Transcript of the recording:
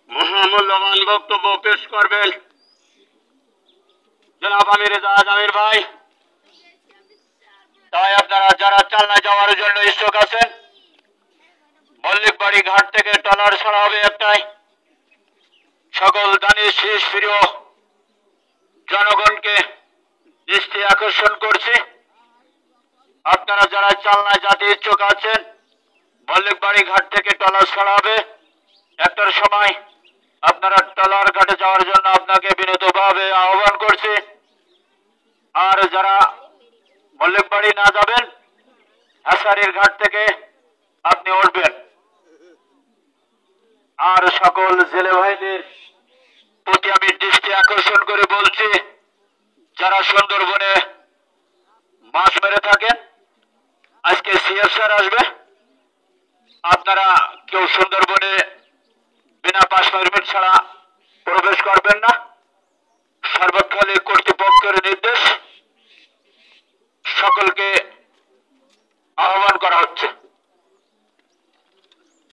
মহামূল্যবান বক্তব্য পেশ করবেন জনাব আমির এজাজ আমির ভাই। তাই আপনারা যারা চালনায় যাওয়ার জন্য ইচ্ছুক আছেন, মল্লিকবাড়ি ঘাট থেকে ট্রলার ছাড়া হবে একটাই। সকল দানি শীষ প্রিয় জনগণকে দৃষ্টি আকর্ষণ করছি, আপনারা যারা চালনায় যেতে ইচ্ছুক আছেন, মল্লিকবাড়ি ঘাট থেকে ট্রলার ছাড়া হবে একটার সময়। আপনারা ট্রলার ঘাটে যাওয়ার জন্য আপনাকে বিনীতভাবে আহ্বান করছি। আর যারা মল্লিকবাড়ি না যাবেন, হাসারির ঘাট থেকে আপনি উঠবেন। আর সকল জেলে ভাইদের প্রতি আমি দৃষ্টি আকর্ষণ করে বলছি, যারা সুন্দরবনে মাছ মেরে থাকেন, আজকে সিএফ স্যার আসবে, আপনারা কেউ সুন্দরবনে বিনা পাস পারমিট ছাড়া প্রবেশ করবেন না। সার্বক্ষণিক কর্তৃপক্ষের নির্দেশ সকলকে আহ্বান করা হচ্ছে।